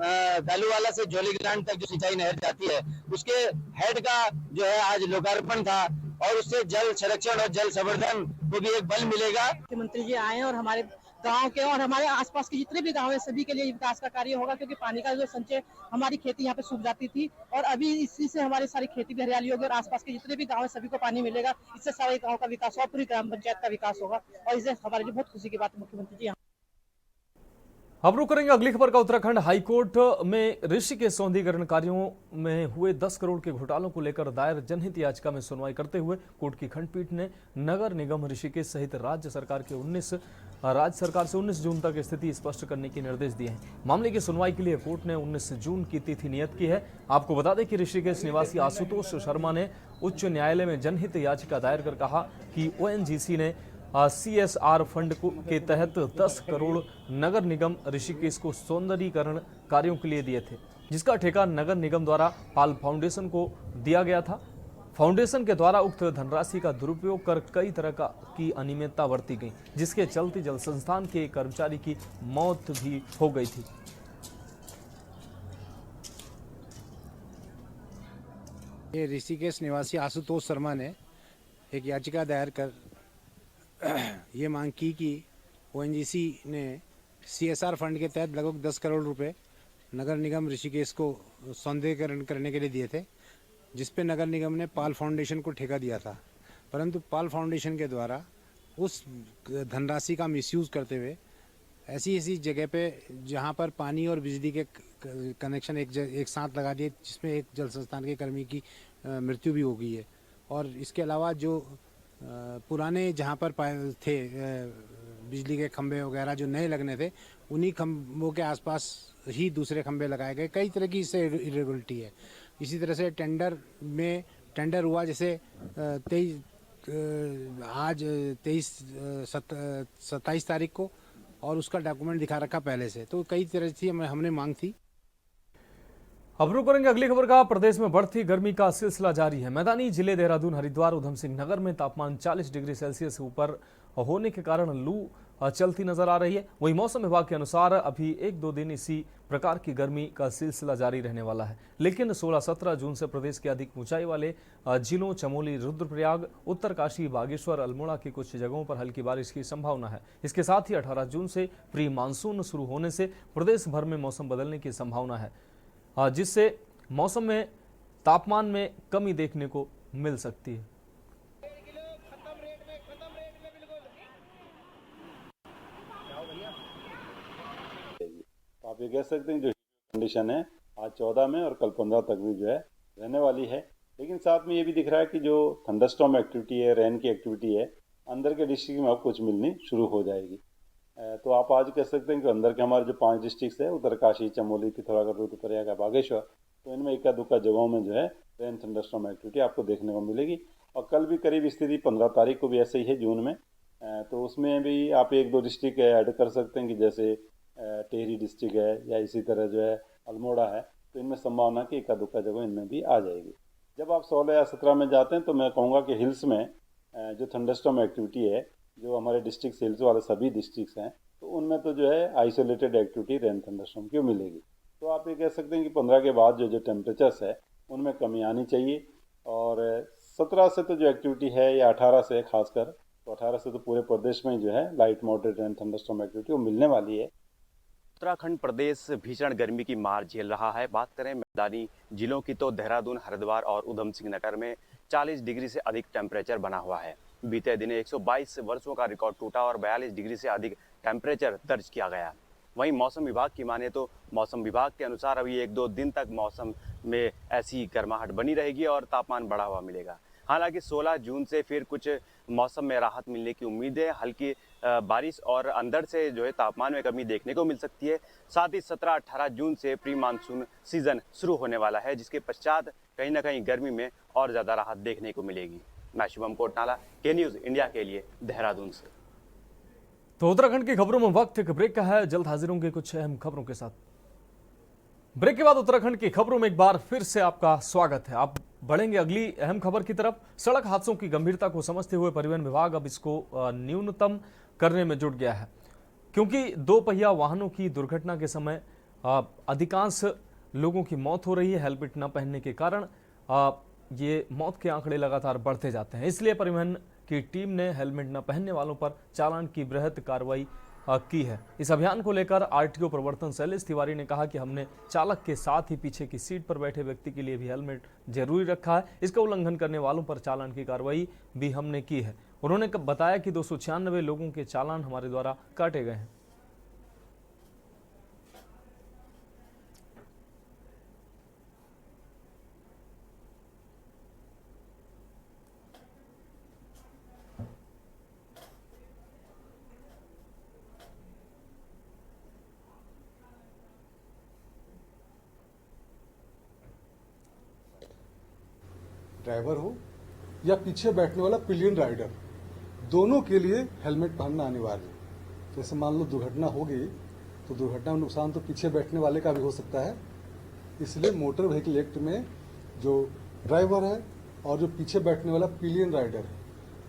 कालूवाला से जोलीग्रांट तक जो सिंचाई नहर जाती है, उसके हेड का जो है आज लोकार्पण था और उससे जल संरक्षण और जल संवर्धन को भी एक बल मिलेगा। मुख्यमंत्री जी आए और हमारे गांव के और हमारे आसपास के जितने भी गांव है सभी के लिए विकास का कार्य होगा, क्योंकि पानी का जो संचय, हमारी खेती यहाँ पे सूख जाती थी और अभी इसी से हमारी सारी खेती भी हरियाली होगी और आसपास के जितने भी गांव है सभी को पानी मिलेगा। इससे सारे गाँव का विकास और पूरी ग्राम पंचायत का विकास होगा और इससे हमारे लिए बहुत खुशी की बात है। मुख्यमंत्री जी अब रुक करेंगे अगली खबर का। उत्तराखंड हाईकोर्ट में ऋषिकेश सौंदर्यीकरण कार्यों में हुए 10 करोड़ के घोटालों को लेकर दायर जनहित याचिका में सुनवाई करते हुए कोर्ट की खंडपीठ ने नगर निगम ऋषिकेश सहित राज्य सरकार से 19 जून तक स्थिति स्पष्ट करने के निर्देश दिए हैं। मामले की सुनवाई के लिए कोर्ट ने 19 जून की तिथि नियत की है। आपको बता दें कि ऋषिकेश निवासी आशुतोष शर्मा ने उच्च न्यायालय में जनहित याचिका दायर कर कहा कि ONGC ने CSR फंड के तहत 10 करोड़ नगर निगम ऋषिकेश को सौंदर्यीकरण कार्यों के लिए दिए थे, जिसका ठेका नगर निगम द्वारा पाल फाउंडेशन को दिया गया था। फाउंडेशन के द्वारा उक्त धनराशि का दुरुपयोग कर कई तरह की अनियमितता बरती गई, जिसके चलते जल संस्थान के एक कर्मचारी की मौत भी हो गई थी। ये ऋषिकेश निवासी आशुतोष शर्मा ने एक याचिका दायर कर ये मांग की कि ONGC ने CSR फंड के तहत लगभग 10 करोड़ रुपए नगर निगम ऋषिकेश को सौंदर्यीकरण करने के लिए दिए थे, जिस पे नगर निगम ने पाल फाउंडेशन को ठेका दिया था। परंतु पाल फाउंडेशन के द्वारा उस धनराशि का मिसयूज़ करते हुए ऐसी जगह पे जहां पर पानी और बिजली के कनेक्शन एक साथ लगा दिए, जिसमें एक जल संस्थान के कर्मी की मृत्यु भी हो गई है। और इसके अलावा जो पुराने जहाँ पर थे बिजली के खंभे वगैरह जो नए लगने थे, उन्हीं खंभों के आसपास ही दूसरे खंभे लगाए गए। कई तरह की इससे इरेगुलरिटी है। इसी तरह से टेंडर हुआ, जैसे 27 तारीख को, और उसका डॉक्यूमेंट दिखा रखा पहले से। तो कई तरह से हमने मांग थी। अब रुक करेंगे अगली खबर का। प्रदेश में बढ़ती गर्मी का सिलसिला जारी है। मैदानी जिले देहरादून, हरिद्वार, उधम सिंह नगर में तापमान 40 डिग्री सेल्सियस से ऊपर होने के कारण लू चलती नजर आ रही है। वहीं मौसम विभाग के अनुसार अभी 1-2 दिन इसी प्रकार की गर्मी का सिलसिला जारी रहने वाला है। लेकिन 16-17 जून से प्रदेश के अधिक ऊंचाई वाले जिलों चमोली, रुद्रप्रयाग, उत्तरकाशी, बागेश्वर, अल्मोड़ा की कुछ जगहों पर हल्की बारिश की संभावना है। इसके साथ ही 18 जून से प्री मानसून शुरू होने से प्रदेश भर में मौसम बदलने की संभावना है, जिससे मौसम में तापमान में कमी देखने को मिल सकती है। आप ये कह सकते हैं जो कंडीशन है आज 14 में और कल 15 तक भी जो है रहने वाली है। लेकिन साथ में ये भी दिख रहा है कि जो थंडरस्टॉर्म एक्टिविटी है, रेन की एक्टिविटी है, अंदर के डिस्ट्रिक्ट में अब कुछ मिलनी शुरू हो जाएगी। तो आप आज कह सकते हैं कि अंदर के हमारे जो 5 डिस्ट्रिक्ट है, उत्तरकाशी, चमोली, पिथौरागढ़, रुद्रप्रयाग, बागेश्वर, तो इनमें इक्का दुक्का जगहों में जो है रेन थंडरस्टॉर्म एक्टिविटी आपको देखने को मिलेगी। और कल भी करीब स्थिति 15 तारीख को भी ऐसे ही है जून में। तो उसमें भी आप 1-2 डिस्ट्रिक्ट ऐड कर सकते हैं कि जैसे टेहरी डिस्ट्रिक्ट है या इसी तरह जो है अल्मोड़ा है, तो इनमें संभावना कि इक्का दुक्का जगह इनमें भी आ जाएगी। जब आप 16 या 17 में जाते हैं तो मैं कहूँगा कि हिल्स में जो थंडरस्टॉर्म एक्टिविटी है, जो हमारे डिस्ट्रिक्ट हिल्स वाले सभी डिस्ट्रिक्ट्स हैं, तो उनमें तो जो है आइसोलेटेड एक्टिविटी रेन थंडरस्टॉर्म की मिलेगी। तो आप ये कह सकते हैं कि 15 के बाद जो टेम्परेचर्स है उनमें कमी आनी चाहिए। और 17 से तो जो एक्टिविटी है या 18 से खासकर, तो 18 से तो पूरे प्रदेश में जो है light moderate rain thunderstorm activity वो मिलने वाली है। उत्तराखंड प्रदेश भीषण गर्मी की मार झेल रहा है। बात करें मैदानी जिलों की तो देहरादून, हरिद्वार और उधम सिंह नगर में 40 डिग्री से अधिक टेम्परेचर बना हुआ है। बीते दिन 122 वर्षों का रिकॉर्ड टूटा और 42 डिग्री से अधिक टेम्परेचर दर्ज किया गया। वहीं मौसम विभाग की माने तो मौसम विभाग के अनुसार अभी 1-2 दिन तक मौसम में ऐसी गर्माहट बनी रहेगी और तापमान बढ़ा हुआ मिलेगा। हालांकि 16 जून से फिर कुछ मौसम में राहत मिलने की उम्मीद है। हल्की बारिश और अंदर से जो है तापमान में कमी देखने को मिल सकती है। साथ ही 17-18 जून से प्री मानसून सीजन शुरू होने वाला है, जिसके पश्चात कहीं ना कहीं गर्मी में और ज़्यादा राहत देखने को मिलेगी। मैं शुभम कोटनाला, के न्यूज़ इंडिया के लिए देहरादून से। तो उत्तराखंड की खबरों में वक्त एक ब्रेक का है। जल्द हाजिर होंगे कुछ अहम खबरों के साथ। ब्रेक के बाद उत्तराखंड की खबरों में एक बार फिर से आपका स्वागत है। आप बढ़ेंगे अगली अहम खबर की तरफ। सड़क हादसों की गंभीरता को समझते हुए परिवहन विभाग अब इसको न्यूनतम करने में जुट गया है, क्योंकि 2 पहिया वाहनों की दुर्घटना के समय अधिकांश लोगों की मौत हो रही है। हेलमेट न पहनने के कारण ये मौत के आंकड़े लगातार बढ़ते जाते हैं। इसलिए परिवहन की टीम ने हेलमेट न पहनने वालों पर चालान की बृहत कार्रवाई की है। इस अभियान को लेकर आरटीओ प्रवर्तन शैलेश तिवारी ने कहा कि हमने चालक के साथ ही पीछे की सीट पर बैठे व्यक्ति के लिए भी हेलमेट जरूरी रखा है। इसका उल्लंघन करने वालों पर चालान की कार्रवाई भी हमने की है। उन्होंने बताया कि 296 लोगों के चालान हमारे द्वारा काटे गए हैं। ड्राइवर हो या पीछे बैठने वाला पिलियन राइडर, दोनों के लिए हेलमेट पहनना अनिवार्य है। जैसे मान लो दुर्घटना हो गई तो दुर्घटना में नुकसान तो पीछे बैठने वाले का भी हो सकता है, इसलिए मोटर व्हीकल एक्ट में जो ड्राइवर है और जो पीछे बैठने वाला पिलियन राइडर है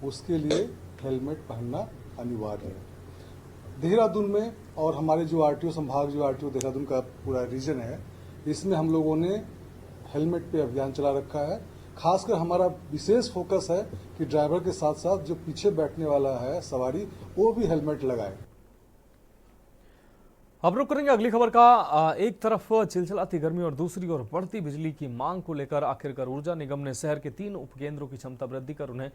उसके लिए हेलमेट पहनना अनिवार्य है। देहरादून में और हमारे जो आरटीओ संभाग, जो आरटीओ देहरादून का पूरा रीजन है, इसमें हम लोगों ने हेलमेट पे अभियान चला रखा है। खासकर हमारा विशेष फोकस है कि ड्राइवर के साथ साथ जो पीछे बैठने वाला है सवारी, वो भी हेलमेट लगाए। अब रुक करेंगे अगली खबर का। एक तरफ चिलचिलाती गर्मी और दूसरी ओर बढ़ती बिजली की मांग को लेकर आखिरकार ऊर्जा निगम ने शहर के 3 उपकेंद्रों की क्षमता वृद्धि कर उन्हें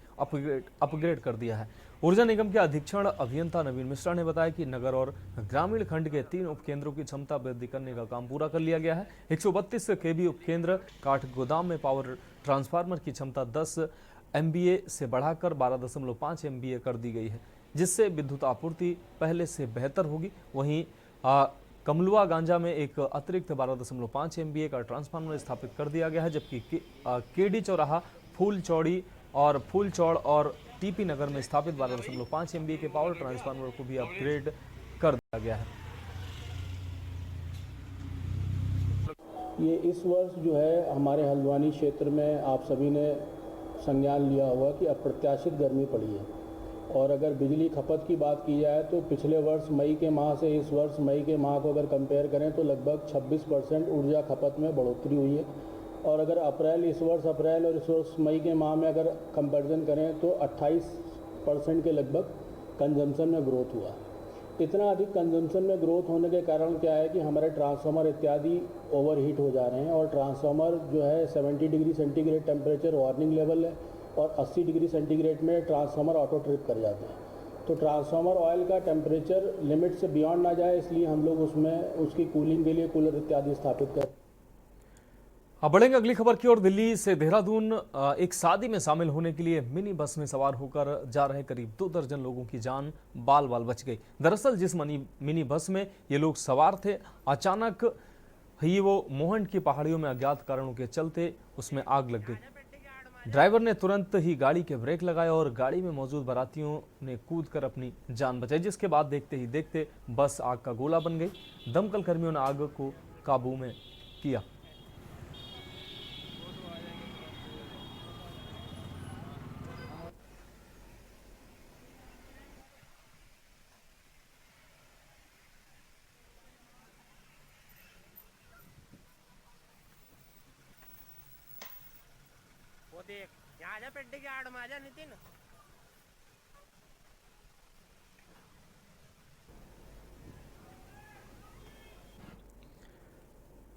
अपग्रेड कर दिया है। ऊर्जा निगम के अधीक्षण अभियंता नवीन मिश्रा ने बताया कि नगर और ग्रामीण खंड के 3 उपकेंद्रों की क्षमता वृद्धि करने का काम पूरा कर लिया गया है। 132 केवी उपकेंद्र काठगोदाम में पावर ट्रांसफार्मर की क्षमता 10 MVA से बढ़ाकर 12.5 MVA कर दी गई है, जिससे विद्युत आपूर्ति पहले से बेहतर होगी। वहीं कमलुआ गांजा में एक अतिरिक्त 12.5 MVA का ट्रांसफार्मर स्थापित कर दिया गया है, जबकि केडी चौराहा, फूलचौड़ और टीपी नगर में स्थापित 12.5 MVA के पावर ट्रांसफार्मर को भी अपग्रेड कर दिया गया है। ये इस वर्ष जो है हमारे हल्द्वानी क्षेत्र में आप सभी ने संज्ञान लिया होगा कि अप्रत्याशित गर्मी पड़ी है, और अगर बिजली खपत की बात की जाए तो पिछले वर्ष मई के माह से इस वर्ष मई के माह को अगर कंपेयर करें तो लगभग 26% ऊर्जा खपत में बढ़ोतरी हुई है। और अगर इस वर्ष अप्रैल और इस वर्ष मई के माह में अगर कंपैरिजन करें तो 28% के लगभग कंजम्पशन में ग्रोथ हुआ। इतना अधिक कंजम्पशन में ग्रोथ होने के कारण क्या है कि हमारे ट्रांसफार्मर इत्यादि ओवरहीट हो जा रहे हैं, और ट्रांसफार्मर जो है 70 degree centigrade temperature warning level है और 80 डिग्री सेंटीग्रेड में ट्रांसफार्मर ऑटो ट्रिप कर जाते हैं। तो ट्रांसफार्मर ऑयल का टेम्परेचर लिमिट से बियॉन्ड ना जाए, इसलिए हम लोग उसमें उसकी कूलिंग के लिए कूलर इत्यादि स्थापित कर। अब बढ़ेंगे अगली खबर की ओर। दिल्ली से देहरादून एक शादी में शामिल होने के लिए मिनी बस में सवार होकर जा रहे करीब 2 दर्जन लोगों की जान बाल बाल बच गई। दरअसल जिस मिनी बस में ये लोग सवार थे, अचानक ही वो मोहंड की पहाड़ियों में अज्ञात कारणों के चलते उसमें आग लग गई। ड्राइवर ने तुरंत ही गाड़ी के ब्रेक लगाए और गाड़ी में मौजूद बारातियों ने कूदकर अपनी जान बचाई, जिसके बाद देखते ही देखते बस आग का गोला बन गई। दमकल कर्मियों ने आग को काबू में किया। देख यहाँ जा पेड्डे की आड़ में आ जा नितिन।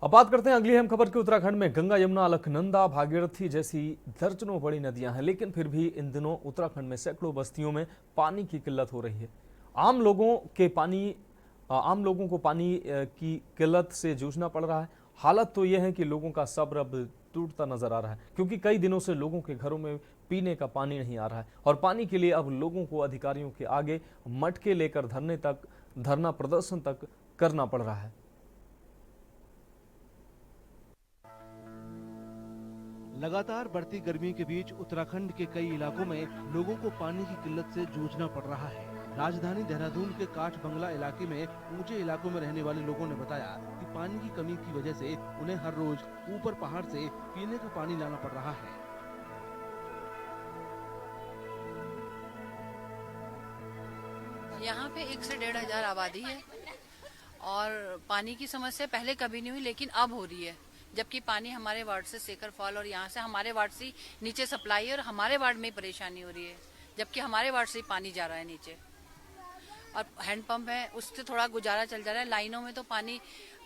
अब बात करते हैं अगली अहम खबर की। उत्तराखंड में गंगा, यमुना, अलकनंदा, भागीरथी जैसी दर्जनों बड़ी नदियां हैं, लेकिन फिर भी इन दिनों उत्तराखंड में सैकड़ों बस्तियों में पानी की किल्लत हो रही है। आम लोगों को पानी की किल्लत से जूझना पड़ रहा है। हालत तो यह है कि लोगों का सब्र अब टूटता नजर आ रहा है, क्योंकि कई दिनों से लोगों के घरों में पीने का पानी नहीं आ रहा है और पानी के लिए अब लोगों को अधिकारियों के आगे मटके लेकर धरना प्रदर्शन तक करना पड़ रहा है। लगातार बढ़ती गर्मी के बीच उत्तराखंड के कई इलाकों में लोगों को पानी की किल्लत से जूझना पड़ रहा है। राजधानी देहरादून के काठ बंगला इलाके में ऊंचे इलाकों में रहने वाले लोगों ने बताया कि पानी की कमी की वजह से उन्हें हर रोज ऊपर पहाड़ से पीने का पानी लाना पड़ रहा है। यहाँ पे 1 से 1.5 हजार आबादी है और पानी की समस्या पहले कभी नहीं हुई, लेकिन अब हो रही है। जबकि पानी हमारे वार्ड से सेकर फॉल और यहाँ से हमारे वार्ड से नीचे सप्लाई है और हमारे वार्ड में परेशानी हो रही है, जबकि हमारे वार्ड से पानी जा रहा है नीचे। और हैंडपंप है, उससे थोड़ा गुजारा चल जा रहा है। लाइनों में तो पानी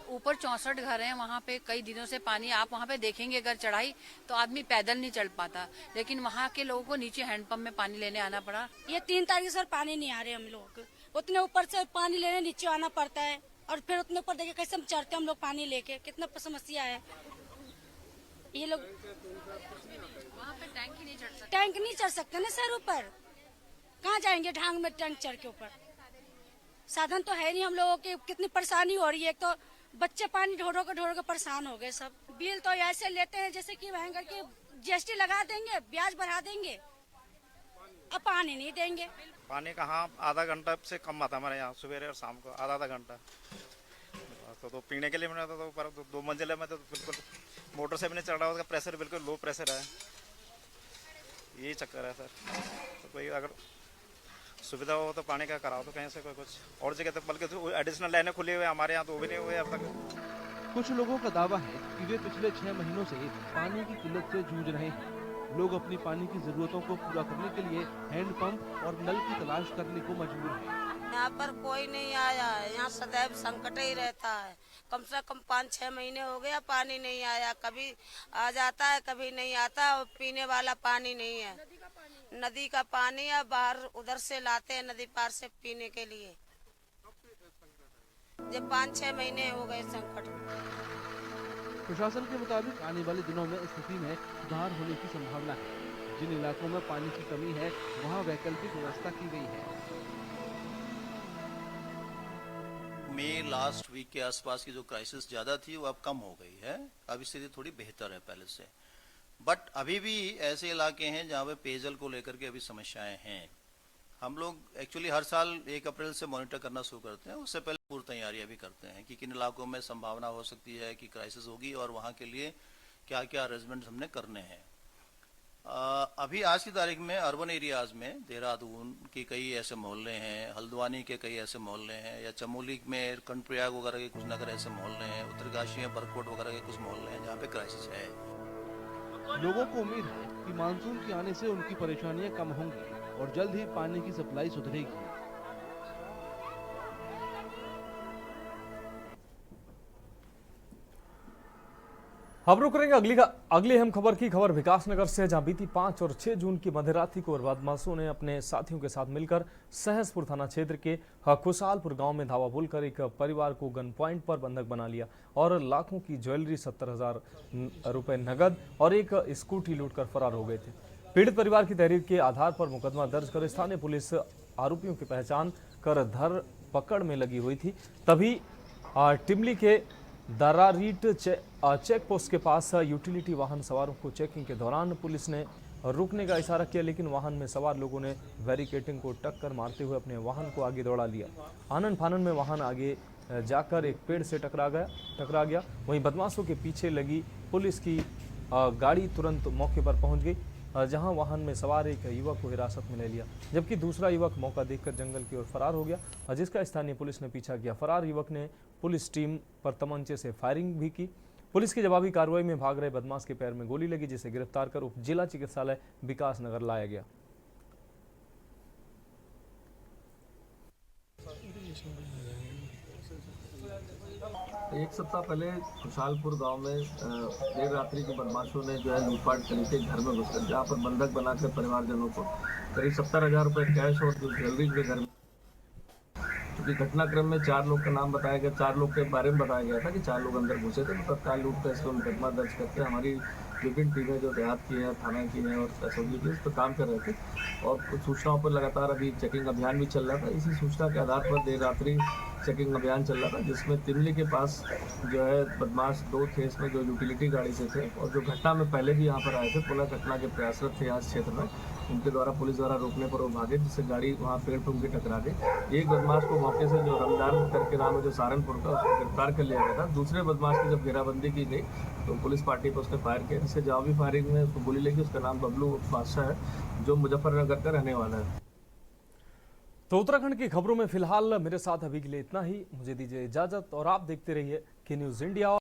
ऊपर 64 घर हैं, वहाँ पे कई दिनों से पानी, आप वहाँ पे देखेंगे अगर चढ़ाई तो आदमी पैदल नहीं चढ़ पाता, लेकिन वहाँ के लोगों को नीचे हैंडपंप में पानी लेने आना पड़ा। ये 3 तारीख से पानी नहीं आ रहे हम लोगों को, उतने ऊपर से पानी लेने नीचे आना पड़ता है और फिर उतने ऊपर देखिए कैसे हम चढ़ते हम लोग पानी लेके, कितना समस्या है। ये लोग वहाँ पे टैंक नहीं चढ़ सकते ना सर, ऊपर कहाँ जाएंगे ढांग में टैंक चढ़ के ऊपर। साधन तो है नहीं हम लोगों की, कितनी परेशानी हो रही है। एक तो बच्चे पानी ढो के परेशान हो गए सब। बिल तो ऐसे लेते हैं जैसे कि भयंकर की जीएसटी लगा देंगे, ब्याज बढ़ा देंगे, अब पानी नहीं देंगे। पानी कहाँ आधा घंटा से कम आता हमारे यहाँ, सुबह और शाम को आधा घंटा। तो पीने के लिए मैंने तो ऊपर 2 मंजिले में तो बिल्कुल मोटर से भी नहीं चढ़ रहा, उसका प्रेशर बिल्कुल लो प्रेशर है। यही चक्कर है सर। तो कोई अगर सुविधा हो तो पानी का कराओ तो कहीं से कोई कुछ और जगह तो, बल्कि तो एडिशनल लाइनें खुली हुई है हमारे यहाँ, तो वो भी नहीं हुए अब तक। कुछ लोगों का दावा है कि वे पिछले 6 महीनों से पानी की किल्लत से जूझ रहे हैं। लोग अपनी पानी की जरूरतों को पूरा करने के लिए हैंडपंप और नल की तलाश करने को मजबूर हैं। यहाँ पर कोई नहीं आया है, यहाँ सदैव संकट ही रहता है। कम से कम 5-6 महीने हो गया पानी नहीं आया, कभी आ जाता है कभी नहीं आता, और पीने वाला पानी नहीं है। नदी का पानी है, बाहर उधर से लाते हैं नदी पार से पीने के लिए। जब 5-6 महीने हो गए संकट। प्रशासन के मुताबिक आने वाले दिनों में स्थिति में सुधार होने की संभावना है। जिन इलाकों में पानी की कमी है वहां वैकल्पिक व्यवस्था की गई है। मई लास्ट वीक के आसपास की जो क्राइसिस ज़्यादा थी वो अब कम हो गई है, अब स्थिति थोड़ी बेहतर है पहले से। बट अभी भी ऐसे इलाके हैं जहाँ पे पेयजल को लेकर के अभी समस्याएं हैं। हम लोग एक्चुअली हर साल 1 अप्रैल से मॉनिटर करना शुरू करते हैं, उससे पहले पूर्व तैयारियां भी करते हैं कि किन इलाकों में संभावना हो सकती है कि क्राइसिस होगी और वहाँ के लिए क्या क्या अरेंजमेंट हमने करने हैं। अभी आज की तारीख में अर्बन एरियाज में देहरादून के कई ऐसे मोहल्ले हैं, हल्द्वानी के कई ऐसे मोहल्ले हैं, या चमोली में कर्णप्रयाग वगैरह के कुछ नगर ऐसे मोहल्ले हैं, उत्तरकाशी में बरकोट वगैरह के कुछ मोहल्ले हैं जहाँ पे क्राइसिस है। लोगों को उम्मीद है कि मानसून के आने से उनकी परेशानियां कम होंगी और जल्द ही पानी की सप्लाई सुधरेगी। अब रुक करेंगे अगली अहम खबर की खबर विकासनगर से, जहां बीती 5 और 6 जून की मध्यरात्रि को बदमाशों ने अपने साथियों के साथ मिलकर सहसपुर थाना क्षेत्र के खुशालपुर गांव में धावा बोलकर एक परिवार को गन पॉइंट पर बंधक बना लिया और लाखों की ज्वेलरी, 70,000 रुपए नगद और एक स्कूटी लूटकर फरार हो गए थे। पीड़ित परिवार की तहरीर के आधार पर मुकदमा दर्ज कर स्थानीय पुलिस आरोपियों की पहचान कर धर पकड़ में लगी हुई थी। तभी टिमली के दरारीट चेक पोस्ट के पास यूटिलिटी वाहन सवारों को चेकिंग के दौरान पुलिस ने रुकने का इशारा किया, लेकिन वाहन में सवार लोगों ने बैरिकेडिंग को टक्कर मारते हुए अपने वाहन को आगे दौड़ा लिया। आनन फानन में वाहन आगे जाकर एक पेड़ से टकरा गया। वहीं बदमाशों के पीछे लगी पुलिस की गाड़ी तुरंत मौके पर पहुंच गई, जहां वाहन में सवार एक युवक को हिरासत में ले लिया, जबकि दूसरा युवक मौका देखकर जंगल की ओर फरार हो गया, जिसका स्थानीय पुलिस ने पीछा किया। फरार युवक ने पुलिस टीम पर तमंचे से फायरिंग भी की। पुलिस की जवाबी कार्रवाई में भाग रहे बदमाश के पैर में गोली लगी, जिसे गिरफ्तार कर उप जिला चिकित्सालय विकासनगर लाया गया। एक सप्ताह पहले खुशालपुर गांव में देर रात्रि को बदमाशों ने जो है लूटपाट करके घर में घुसकर जहां पर बंधक बनाकर परिवारजनों को करीब 70,000 रुपए कैश और जो ज्वेलरी के घर में, क्योंकि घटनाक्रम में 4 लोग का नाम बताया गया, 4 लोग के बारे में बताया गया था कि 4 लोग अंदर घुसे थे, तो तत्काल लूट का इसको मुकदमा दर्ज करके हमारी विभिन्न टीमें जो देहात की हैं, थाना की हैं और एसओजी की, इस पर काम कर रहे थे और कुछ सूचनाओं पर लगातार अभी चेकिंग अभियान भी चल रहा था। इसी सूचना के आधार पर देर रात्रि चेकिंग अभियान चल रहा था, जिसमें तिमली के पास जो है बदमाश 2 थे, इसमें जो यूटिलिटी गाड़ी से थे और जो घटना में पहले भी यहाँ पर आए थे, पुनः घटना के प्रयासरत थे यहाँ क्षेत्र में, उनके द्वारा पुलिस द्वारा रोकने पर वो भागे, जिससे गाड़ी वहाँ पेड़ पर उनकी टकरा गई। एक बदमाश को मौके से जो रमजान करके नाम है जो सहारनपुर का, उसको गिरफ्तार कर लिया गया था। दूसरे बदमाश की जब घेराबंदी की गई तो पुलिस पार्टी पर उसने फायर किया, जिससे जवाबी फायरिंग में उसको गोली लगी। उसका नाम बबलू बादशाह है, जो मुजफ्फरनगर का रहने वाला है। तो उत्तराखंड की खबरों में फिलहाल मेरे साथ अभी के लिए इतना ही। मुझे दीजिए इजाजत और आप देखते रहिए के न्यूज़ इंडिया।